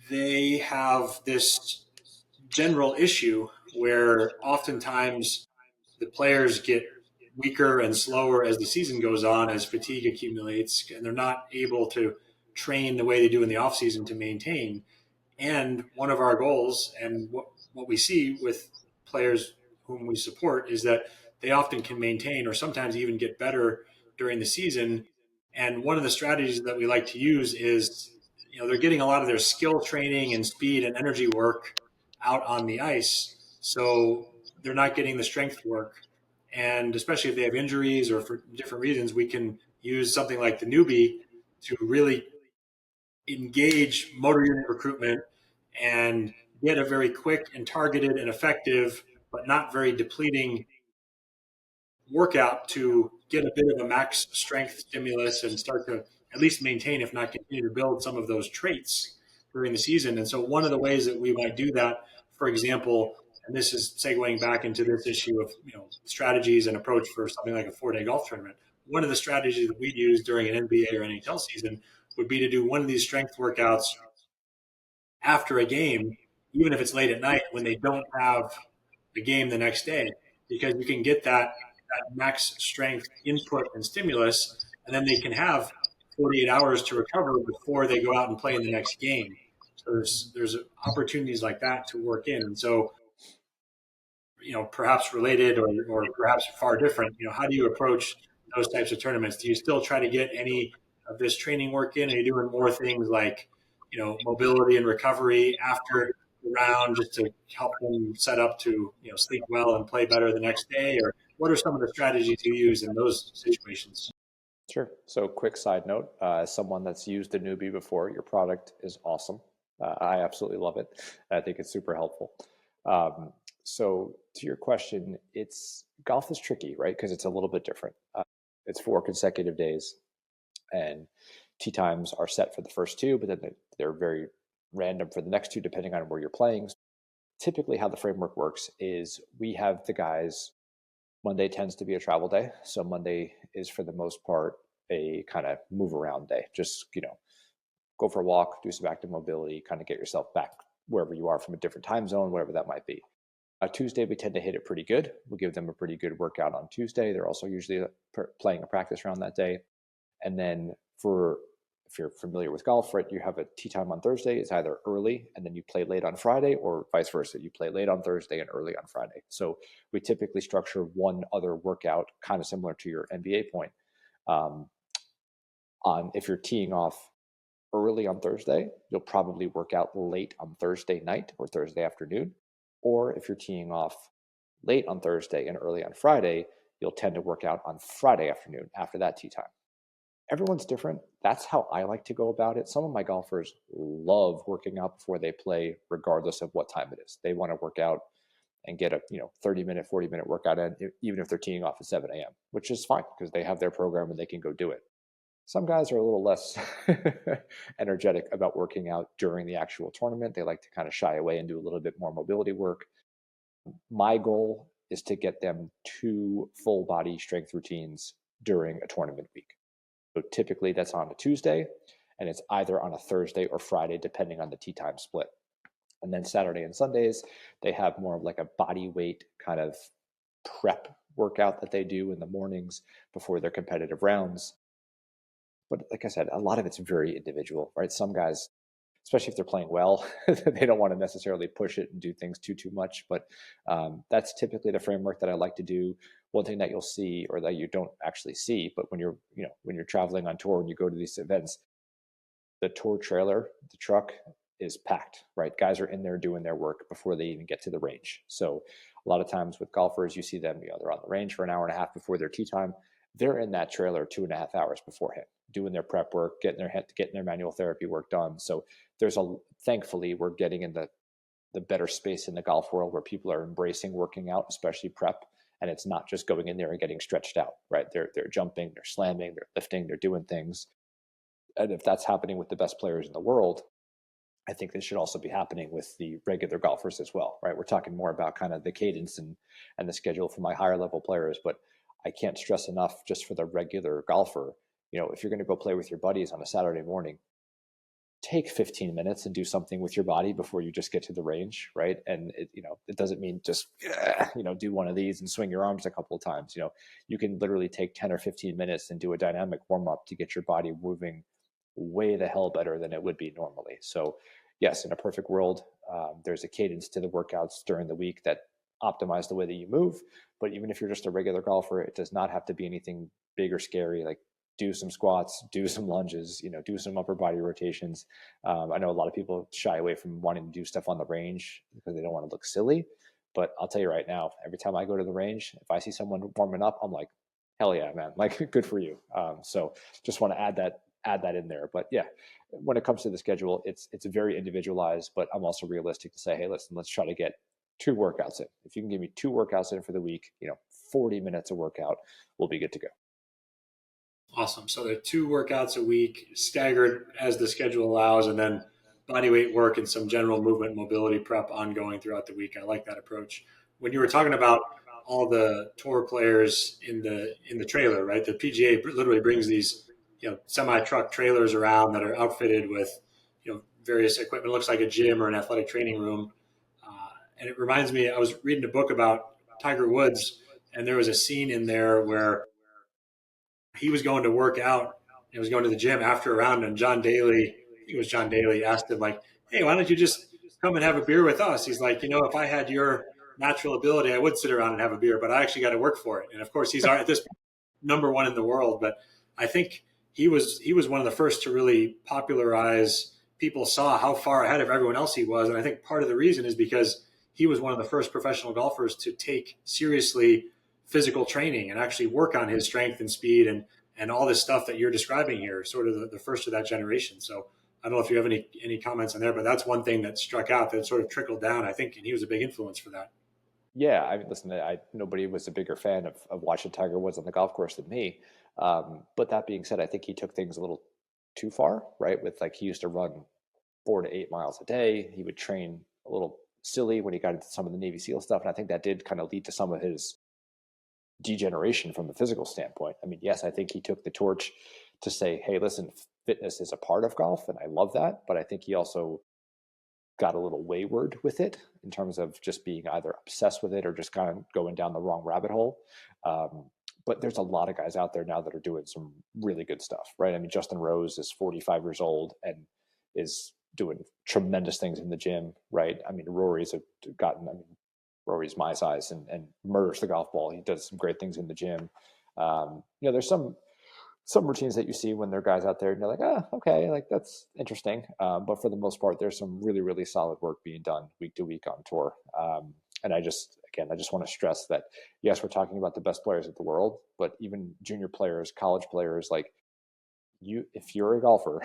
they have this general issue where oftentimes the players get weaker and slower as the season goes on, as fatigue accumulates, and they're not able to train the way they do in the off season to maintain. And one of our goals, and what we see with players whom we support, is that they often can maintain or sometimes even get better during the season. And one of the strategies that we like to use is, they're getting a lot of their skill training and speed and energy work out on the ice. So they're not getting the strength work. And especially if they have injuries or for different reasons, we can use something like the newbie to really engage motor unit recruitment and get a very quick and targeted and effective, but not very depleting workout to get a bit of a max strength stimulus and start to at least maintain, if not continue to build some of those traits during the season. And so one of the ways that we might do that, for example, and this is segueing back into this issue of strategies and approach for something like a 4-day golf tournament. One of the strategies that we'd use during an NBA or NHL season would be to do one of these strength workouts after a game, even if it's late at night when they don't have the game the next day, because you can get that max strength input and stimulus, and then they can have 48 hours to recover before they go out and play in the next game. So there's opportunities like that to work in. And so, perhaps related or perhaps far different, how do you approach those types of tournaments? Do you still try to get any of this training work in? Are you doing more things like, mobility and recovery after the round just to help them set up to, sleep well and play better the next day? Or what are some of the strategies you use in those situations?
Sure. So, quick side note: as someone that's used a newbie before, your product is awesome. I absolutely love it. I think it's super helpful. Um, so, to your question, it's golf is tricky, right? Because it's a little bit different. It's 4 consecutive days, and tee times are set for the first two, but then they're very random for the next two, depending on where you're playing. Typically, how the framework works is we have the guys. Monday tends to be a travel day, so Monday is for the most part a kind of move around day. Just go for a walk, do some active mobility, kind of get yourself back wherever you are from a different time zone, whatever that might be. Tuesday, we tend to hit it pretty good. We'll give them a pretty good workout on Tuesday. They're also usually playing a practice round that day. And then if you're familiar with golf, right, you have a tee time on Thursday. It's either early and then you play late on Friday, or vice versa. You play late on Thursday and early on Friday. So we typically structure one other workout, kind of similar to your NBA point. On if you're teeing off early on Thursday, you'll probably work out late on Thursday night or Thursday afternoon. Or if you're teeing off late on Thursday and early on Friday, you'll tend to work out on Friday afternoon after that tee time. Everyone's different. That's how I like to go about it. Some of my golfers love working out before they play, regardless of what time it is. They want to work out and get a 30-minute, 40-minute workout in, even if they're teeing off at 7 a.m., which is fine because they have their program and they can go do it. Some guys are a little less energetic about working out during the actual tournament. They like to kind of shy away and do a little bit more mobility work. My goal is to get them 2 full body strength routines during a tournament week. So typically that's on a Tuesday, and it's either on a Thursday or Friday, depending on the tee time split. And then Saturday and Sundays, they have more of like a body weight kind of prep workout that they do in the mornings before their competitive rounds. But like I said, a lot of it's very individual, right? Some guys, especially if they're playing well, they don't want to necessarily push it and do things too much. But that's typically the framework that I like to do. One thing that you'll see, or that you don't actually see, but when you're traveling on tour and you go to these events, the tour trailer, the truck is packed, right? Guys are in there doing their work before they even get to the range. So a lot of times with golfers, you see them, they're on the range for an hour and a half before their tee time. They're in that trailer 2.5 hours beforehand, doing their prep work, getting their manual therapy work done. So thankfully, we're getting in the better space in the golf world where people are embracing working out, especially prep. And it's not just going in there and getting stretched out, right? They're jumping, they're slamming, they're lifting, they're doing things. And if that's happening with the best players in the world, I think this should also be happening with the regular golfers as well, right? We're talking more about kind of the cadence and the schedule for my higher level players, but I can't stress enough just for the regular golfer, if you're going to go play with your buddies on a Saturday morning, take 15 minutes and do something with your body before you just get to the range, right? And it doesn't mean just do one of these and swing your arms a couple of times. You can literally take 10 or 15 minutes and do a dynamic warm up to get your body moving way the hell better than it would be normally. So yes, in a perfect world, there's a cadence to the workouts during the week that optimize the way that you move. But even if you're just a regular golfer, it does not have to be anything big or scary. Like do some squats, do some lunges, do some upper body rotations. I know a lot of people shy away from wanting to do stuff on the range because they don't want to look silly. But I'll tell you right now, every time I go to the range, if I see someone warming up, I'm like, hell yeah, man, like good for you. So just want to add that in there. But yeah, when it comes to the schedule, it's very individualized, but I'm also realistic to say, hey, listen, let's try to get 2 workouts in. If you can give me 2 workouts in for the week, 40 minutes a workout, we'll be good to go.
Awesome. So there are 2 workouts a week, staggered as the schedule allows, and then body weight work and some general movement mobility prep ongoing throughout the week. I like that approach. When you were talking about all the tour players in the trailer, right? The PGA literally brings these semi-truck trailers around that are outfitted with various equipment. It looks like a gym or an athletic training room. And it reminds me, I was reading a book about Tiger Woods, and there was a scene in there where he was going to work out he was going to the gym after a round, and John Daly, I think it was John Daly, asked him like, "Hey, why don't you just come and have a beer with us?" He's like, if I had your natural ability, I would sit around and have a beer, but I actually got to work for it. And of course, he's at this point number one in the world, but I think he was one of the first to really popularize. People saw how far ahead of everyone else he was, and I think part of the reason is because he was one of the first professional golfers to take seriously physical training and actually work on his strength and speed and all this stuff that you're describing here, sort of the first of that generation. So I don't know if you have any comments on there, but that's one thing that struck out that sort of trickled down, I think, and he was a big influence for that.
Yeah, I mean, listen, nobody was a bigger fan of watching Tiger Woods on the golf course than me. But that being said, I think he took things a little too far, right? With like he used to run 4 to 8 miles a day. He would train a little silly when he got into some of the Navy SEAL stuff, and I think that did kind of lead to some of his degeneration from a physical standpoint. I mean, yes, I think he took the torch to say, "Hey, listen, fitness is a part of golf," and I love that. But I think he also got a little wayward with it in terms of just being either obsessed with it or just kind of going down the wrong rabbit hole. But there's a lot of guys out there now that are doing some really good stuff, right? I mean, Justin Rose is 45 years old and is doing tremendous things in the gym, right? I mean, Rory's my size and murders the golf ball. He does some great things in the gym. There's some routines that you see when there are guys out there and you're like, okay, like that's interesting. But for the most part, there's some really, really solid work being done week to week on tour. And I just want to stress that, yes, we're talking about the best players of the world, but even junior players, college players, like if you're a golfer,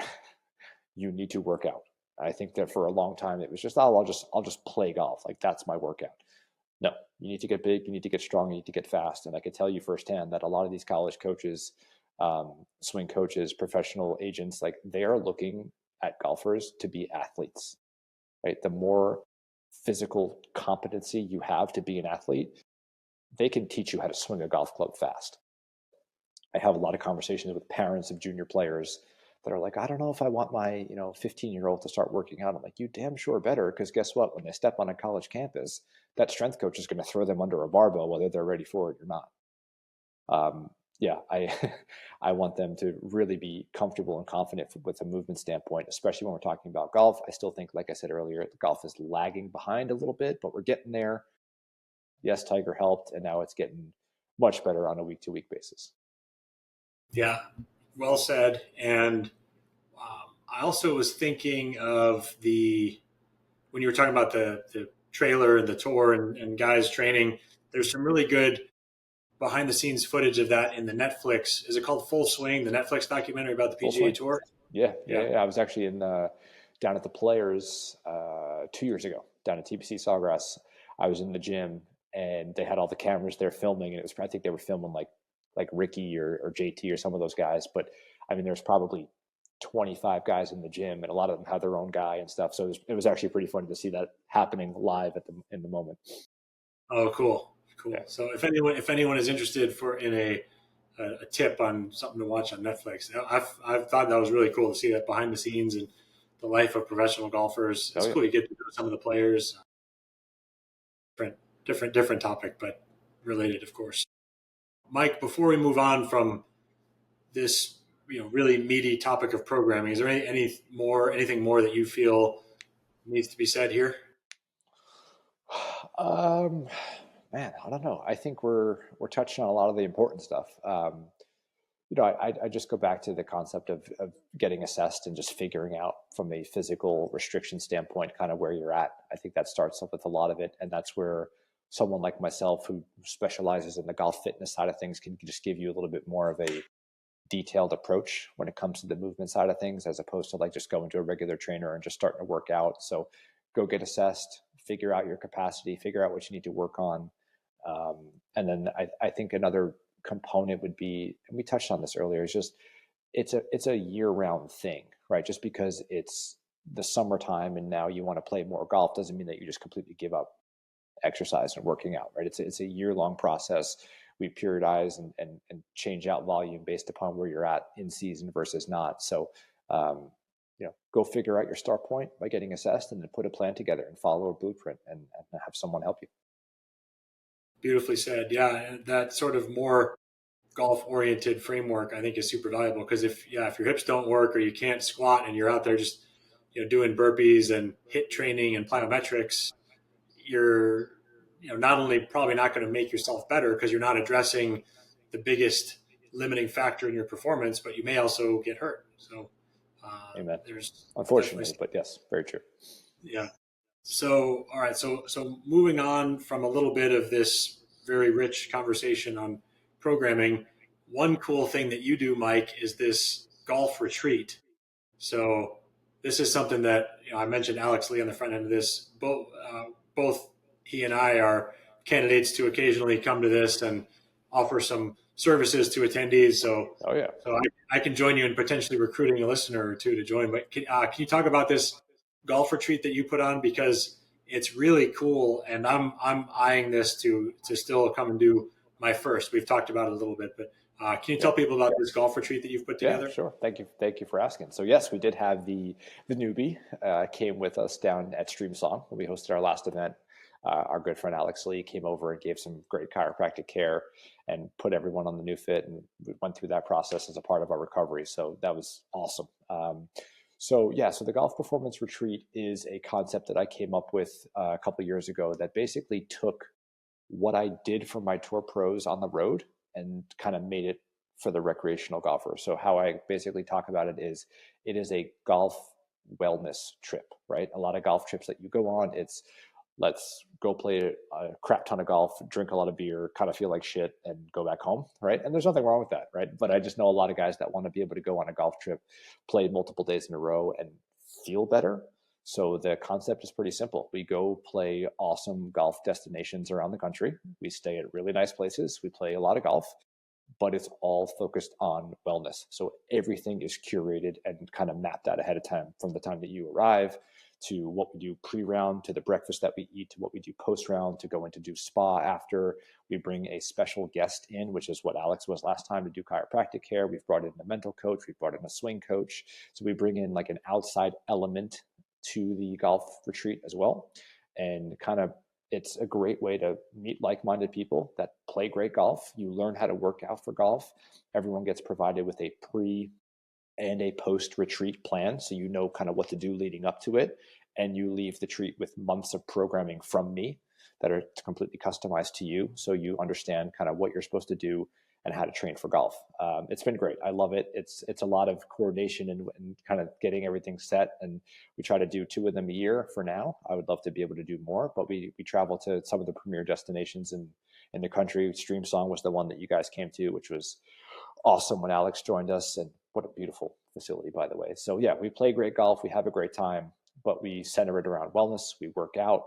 you need to work out. I think that for a long time, it was just, I'll just play golf. Like that's my workout. No, you need to get big, you need to get strong, you need to get fast. And I can tell you firsthand that a lot of these college coaches, swing coaches, professional agents, like they are looking at golfers to be athletes, right? The more physical competency you have to be an athlete, they can teach you how to swing a golf club fast. I have a lot of conversations with parents of junior players that are like, I don't know if I want my 15-year-old to start working out. I'm like, you damn sure better, because guess what? When they step on a college campus, that strength coach is going to throw them under a barbell whether they're ready for it or not. I want them to really be comfortable and confident with a movement standpoint, especially when we're talking about golf. I still think, like I said earlier, the golf is lagging behind a little bit, but we're getting there. Yes, Tiger helped, and now it's getting much better on a week-to-week basis.
Yeah, well said. And I also was thinking of when you were talking about the trailer and the tour and guys training, there's some really good behind the scenes footage of that in the Netflix. Is it called Full Swing? The Netflix documentary about the PGA Tour?
Yeah. I was actually down at the Players 2 years ago, down at TPC Sawgrass. I was in the gym and they had all the cameras there filming, and I think they were filming like Ricky or JT or some of those guys. But I mean, there's probably 25 guys in the gym, and a lot of them have their own guy and stuff. So it was actually pretty funny to see that happening live in the moment.
Oh, cool. Yeah. So if anyone is interested in a tip on something to watch on Netflix, I've thought that was really cool to see that behind the scenes and the life of professional golfers. It's cool to get to know some of the players. Different topic, but related, of course. Mike, before we move on from this, really meaty topic of programming, is there anything more that you feel needs to be said here?
Man, I don't know. I think we're touching on a lot of the important stuff. I just go back to the concept of getting assessed and just figuring out from a physical restriction standpoint kind of where you're at. I think that starts up with a lot of it, and that's where someone like myself who specializes in the golf fitness side of things can just give you a little bit more of a detailed approach when it comes to the movement side of things, as opposed to like just going to a regular trainer and just starting to work out. So go get assessed, figure out your capacity, figure out what you need to work on. And then I think another component would be, and we touched on this earlier, is just it's a year-round thing, right? Just because it's the summertime and now you want to play more golf doesn't mean that you just completely give up exercise and working out, right? It's a year-long process. We periodize and change out volume based upon where you're at in season versus not. So, go figure out your start point by getting assessed, and then put a plan together and follow a blueprint and have someone help you.
Beautifully said. Yeah, and that sort of more golf oriented framework, I think is super valuable. Because if your hips don't work or you can't squat and you're out there just, doing burpees and hit training and plyometrics, you're, not only probably not going to make yourself better because you're not addressing the biggest limiting factor in your performance, but you may also get hurt. So,
Amen.
there's
Unfortunately, but yes, very true.
Yeah. So, all right. So moving on from a little bit of this very rich conversation on programming, one cool thing that you do, Mike, is this golf retreat. So this is something that I mentioned Alex Lee on the front end of this. Both he and I are candidates to occasionally come to this and offer some services to attendees. So, I can join you in potentially recruiting a listener or two to join. But can you talk about this golf retreat that you put on, because it's really cool, and I'm eyeing this to still come and do my first. We've talked about it a little bit, but can you tell people about this golf retreat that you've put together?
Yeah, sure. Thank you for asking. So yes, we did have the newbie came with us down at Streamsong when we hosted our last event. Our good friend Alex Lee came over and gave some great chiropractic care and put everyone on the NeuFit, and we went through that process as a part of our recovery. So that was awesome. So the golf performance retreat is a concept that I came up with a couple of years ago that basically took what I did for my tour pros on the road and kind of made it for the recreational golfer. So how I basically talk about it is a golf wellness trip, right? A lot of golf trips that you go on, it's let's go play a crap ton of golf, drink a lot of beer, kind of feel like shit, and go back home, right? And there's nothing wrong with that, right? But I just know a lot of guys that want to be able to go on a golf trip, play multiple days in a row, and feel better. So the concept is pretty simple. We go play awesome golf destinations around the country. We stay at really nice places. We play a lot of golf, but it's all focused on wellness. So everything is curated and kind of mapped out ahead of time, from the time that you arrive to what we do pre-round, to the breakfast that we eat, to what we do post-round, to go in to do spa after. We bring a special guest in, which is what Alex was last time, to do chiropractic care. We've brought in a mental coach. We've brought in a swing coach. So we bring in like an outside element to the golf retreat as well. And kind of, it's a great way to meet like-minded people that play great golf. You learn how to work out for golf. Everyone gets provided with a pre and a post-retreat plan, so you know kind of what to do leading up to it. And you leave the retreat with months of programming from me that are completely customized to you, so you understand kind of what you're supposed to do and how to train for golf. It's been great. I love it. It's a lot of coordination and kind of getting everything set. And we try to do 2 of them a year for now. I would love to be able to do more, but we travel to some of the premier destinations in the country. Streamsong was the one that you guys came to, which was awesome when Alex joined us. And what a beautiful facility, by the way. So yeah, we play great golf. We have a great time, but we center it around wellness. We work out.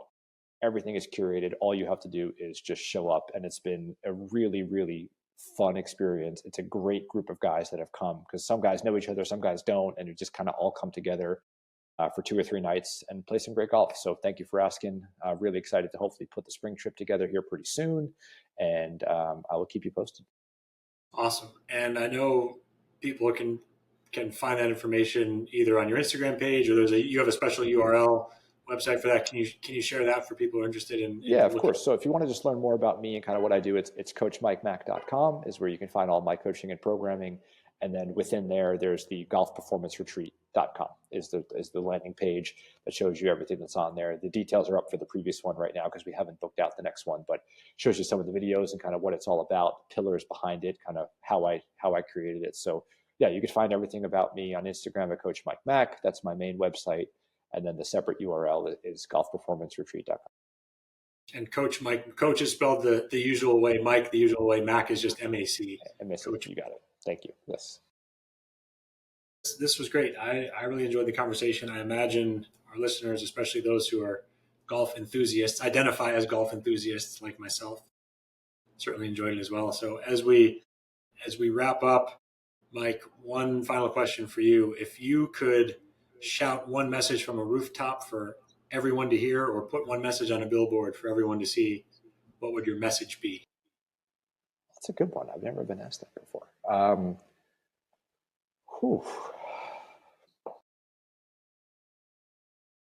Everything is curated. All you have to do is just show up. And it's been a really, really fun experience. It's a great group of guys that have come, because some guys know each other, some guys don't, and we just kind of all come together for 2 or 3 nights and play some great golf. So thank you for asking. Really excited to hopefully put the spring trip together here pretty soon, and I will keep you posted.
Awesome. And I know people can find that information either on your Instagram page, or you have a special URL website for that. Can you share that for people who are interested in
yeah, of course. So if you want to just learn more about me and kind of what I do, it's coachmikemac.com is where you can find all my coaching and programming. And then within there's the golfperformanceretreat.com is the landing page that shows you everything that's on there. The details are up for the previous one right now because we haven't booked out the next one, but shows you some of the videos and kind of what it's all about, pillars behind it, kind of how I created it. So yeah, you can find everything about me on Instagram at Coach Mike Mac. That's my main website. And then the separate URL is golfperformanceretreat.com.
And Coach is spelled the usual way, Mike the usual way, Mac is just MAC.
MAC, you got it. Thank you. Yes.
This was great. I really enjoyed the conversation. I imagine our listeners, especially those who are golf enthusiasts, identify as golf enthusiasts like myself, certainly enjoyed it as well. So as we wrap up, Mike, one final question for you. If you could shout one message from a rooftop for everyone to hear, or put one message on a billboard for everyone to see, what would your message be?
That's a good one. I've never been asked that before.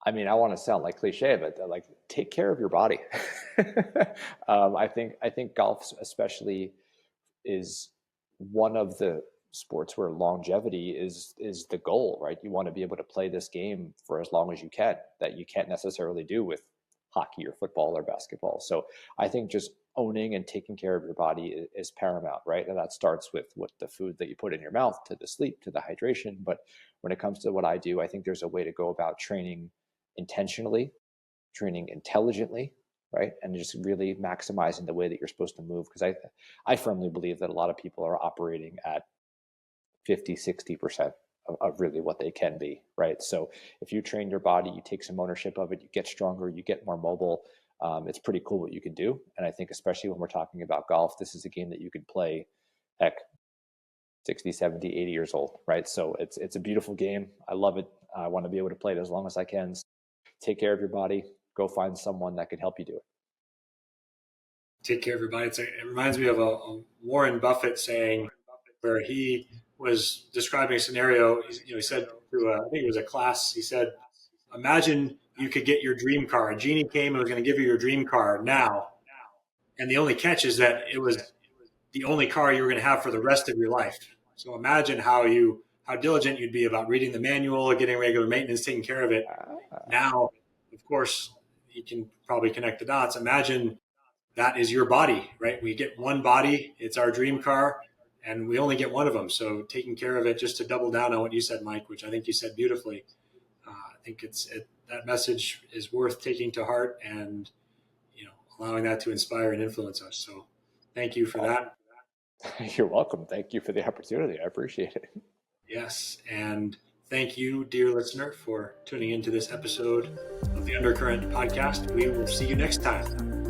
I mean, I want to sound like cliche, but like, take care of your body. I think golf especially is one of the sports where longevity is the goal, right? You want to be able to play this game for as long as you can, that you can't necessarily do with hockey or football or basketball. So I think just owning and taking care of your body is paramount, right? And that starts with what the food that you put in your mouth, to the sleep, to the hydration. But when it comes to what I do, I think there's a way to go about training intentionally, training intelligently, right? And just really maximizing the way that you're supposed to move. Because I firmly believe that a lot of people are operating at 50, 60% of really what they can be, right? So if you train your body, you take some ownership of it, you get stronger, you get more mobile. It's pretty cool what you can do. And I think especially when we're talking about golf, this is a game that you can play, heck, 60, 70, 80 years old, right? So it's a beautiful game. I love it. I want to be able to play it as long as I can. Take care of your body. Go find someone that can help you do it.
Take care of your body. It reminds me of a Warren Buffett saying, where he was describing a scenario. He said to I think it was a class. He said, "Imagine you could get your dream car. A genie came and was going to give you your dream car now, and the only catch is that it was the only car you were going to have for the rest of your life. So imagine how diligent you'd be about reading the manual, getting regular maintenance, taking care of it. Now, of course, you can probably connect the dots. Imagine that is your body, right? We get one body. It's our dream car, and we only get one of them. So taking care of it, just to double down on what you said, Mike, which I think you said beautifully. I think that message is worth taking to heart, and allowing that to inspire and influence us. So thank you for that.
You're welcome. Thank you for the opportunity. I appreciate it.
Yes. And thank you, dear listener, for tuning into this episode of the Undercurrent podcast. We will see you next time.